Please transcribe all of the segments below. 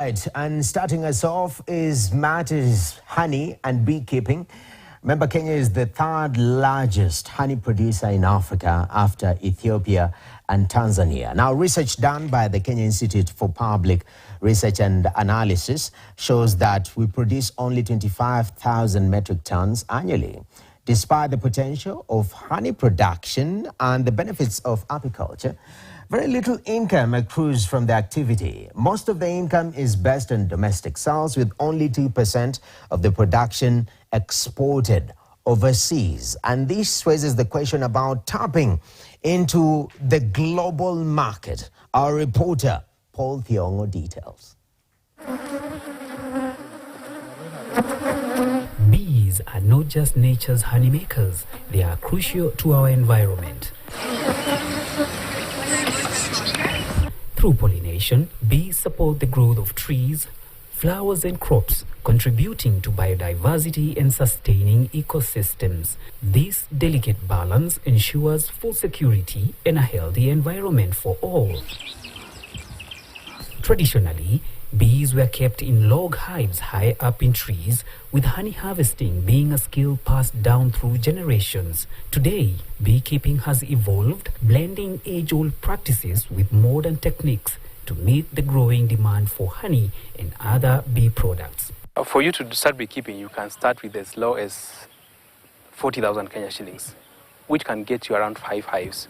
Right, and starting us off is matters honey and beekeeping. Remember, Kenya is the third largest honey producer in Africa after Ethiopia and Tanzania. Now, research done by the Kenya Institute for Public Research and Analysis shows that we produce only 25,000 metric tons annually. Despite the potential of honey production and the benefits of apiculture, very little income accrues from the activity. Most of the income is based on domestic sales, with only 2% of the production exported overseas. And this raises the question about tapping into the global market. Our reporter, Paul Thiongo, details. Bees are not just nature's honeymakers, they are crucial to our environment. Through pollination, bees support the growth of trees, flowers and crops, contributing to biodiversity and sustaining ecosystems. This delicate balance ensures food security and a healthy environment for all. Traditionally, bees were kept in log hives high up in trees, with honey harvesting being a skill passed down through generations. Today, beekeeping has evolved, blending age-old practices with modern techniques to meet the growing demand for honey and other bee products. For you to start beekeeping, you can start with as low as 40,000 Kenya shillings, which can get you around 5 hives.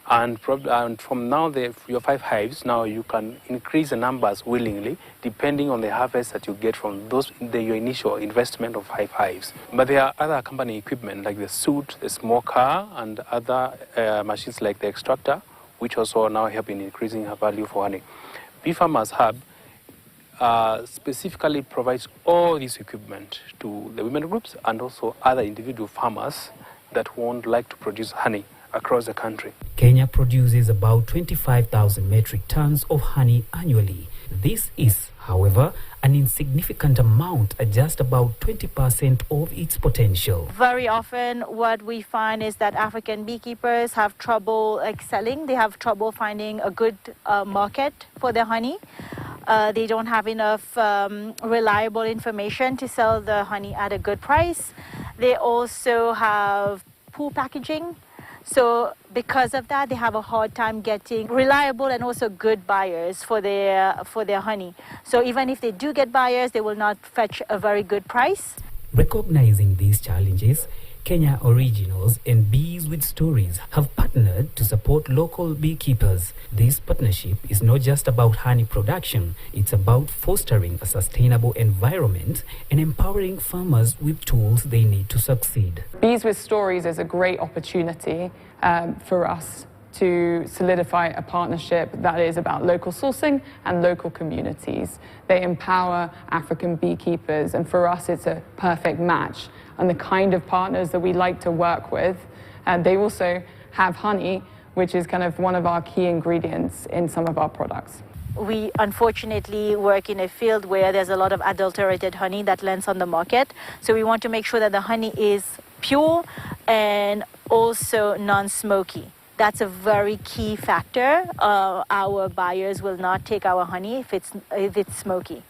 And from now, your 5 hives, now you can increase the numbers willingly, depending on the harvest that you get from your initial investment of 5 hives. But there are other company equipment like the suit, the smoker, and other machines like the extractor, which also now help in increasing her value for honey. Bee Farmers Hub specifically provides all this equipment to the women groups and also other individual farmers that would like to produce honey across the country. Kenya produces about 25,000 metric tons of honey annually. This is, however, an insignificant amount at just about 20% of its potential. Very often what we find is that African beekeepers have trouble excelling. They have trouble finding a good market for their honey. They don't have enough reliable information to sell the honey at a good price. They also have poor packaging. So because of that, they have a hard time getting reliable and also good buyers for their honey. So even if they do get buyers, they will not fetch a very good price. Recognizing these challenges, Kenya Originals and Bees with Stories have partnered to support local beekeepers. This partnership is not just about honey production, it's about fostering a sustainable environment and empowering farmers with tools they need to succeed. Bees with Stories is a great opportunity for us to solidify a partnership that is about local sourcing and local communities. They empower African beekeepers, and for us it's a perfect match and the kind of partners that we like to work with. And they also have honey, which is kind of one of our key ingredients in some of our products. We unfortunately work in a field where there's a lot of adulterated honey that lands on the market. So we want to make sure that the honey is pure and also non-smoky. That's a very key factor. Our buyers will not take our honey if it's smoky.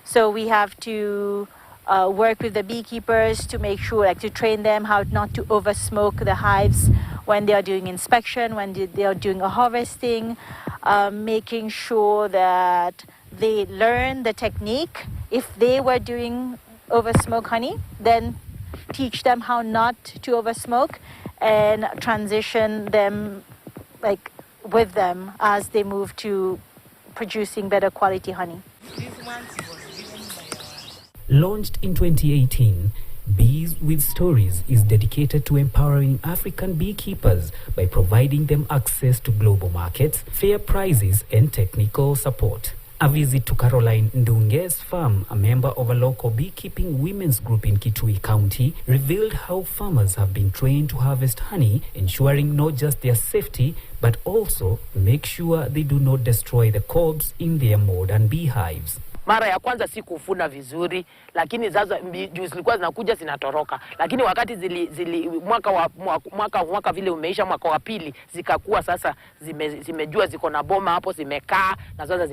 So we have to work with the beekeepers to make sure, like to train them how not to over smoke the hives when they are doing inspection, when they are doing a harvesting, making sure that they learn the technique. If they were doing over smoke honey, then teach them how not to over smoke and transition them with them as they move to producing better quality honey. Launched in 2018, Bees with Stories is dedicated to empowering African beekeepers by providing them access to global markets, fair prices and technical support. A visit to Caroline Ndunge's farm, a member of a local beekeeping women's group in Kitui County, revealed how farmers have been trained to harvest honey, ensuring not just their safety, but also make sure they do not destroy the combs in their modern beehives. Mara ya kwanza si kufuna vizuri, lakini sasa juu zilikuwa zinakuja zinatoroka. Lakini wakati mwaka vile umeisha, mwaka wa pili zikakuwa sasa zimejua ziko na boma hapo, zimekaa na sasa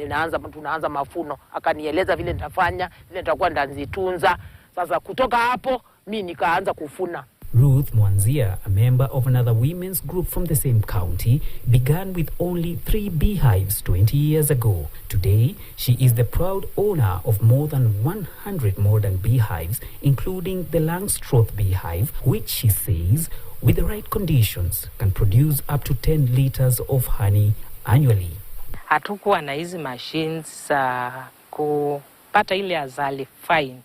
tunaanza mafuno. Akanieleza vile nitafanya, vile nitakuwa ndazitunza. Sasa kutoka hapo mimi nikaanza kufuna. Ruth Mwanzia, a member of another women's group from the same county, began with only 3 beehives 20 years ago. Today, she is the proud owner of more than 100 modern beehives, including the Langstroth beehive, which she says, with the right conditions, can produce up to 10 liters of honey annually. Hatukuwa na hizi machines kupata ile azali fine.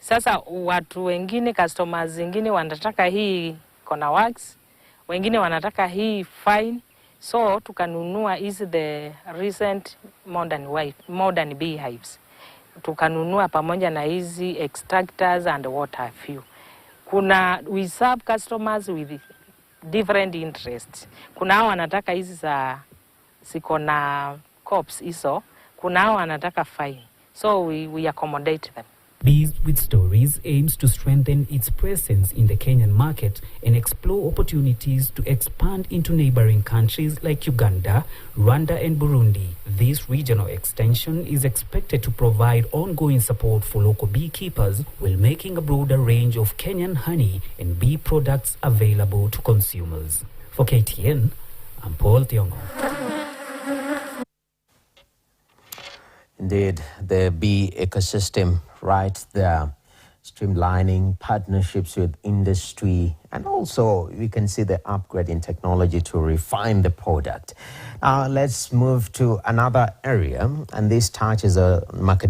Sasa watu wengine, customers wengine wanataka hii kona wax, wengine wanataka hii fine. So tukanunua hizi the recent modern beehives. Tukanunua pamoja na hizi extractors and water few. We serve customers with different interests. Kuna hao wanataka hizi za siko na cups hizo, kuna hao wanataka fine. So we accommodate them. Bees with Stories aims to strengthen its presence in the Kenyan market and explore opportunities to expand into neighboring countries like Uganda, Rwanda and Burundi. This regional extension is expected to provide ongoing support for local beekeepers while making a broader range of Kenyan honey and bee products available to consumers. For KTN, I'm Paul Thiongo. Indeed, the bee ecosystem right there, streamlining partnerships with industry, and also we can see the upgrade in technology to refine the product. Let's move to another area, and this touches a market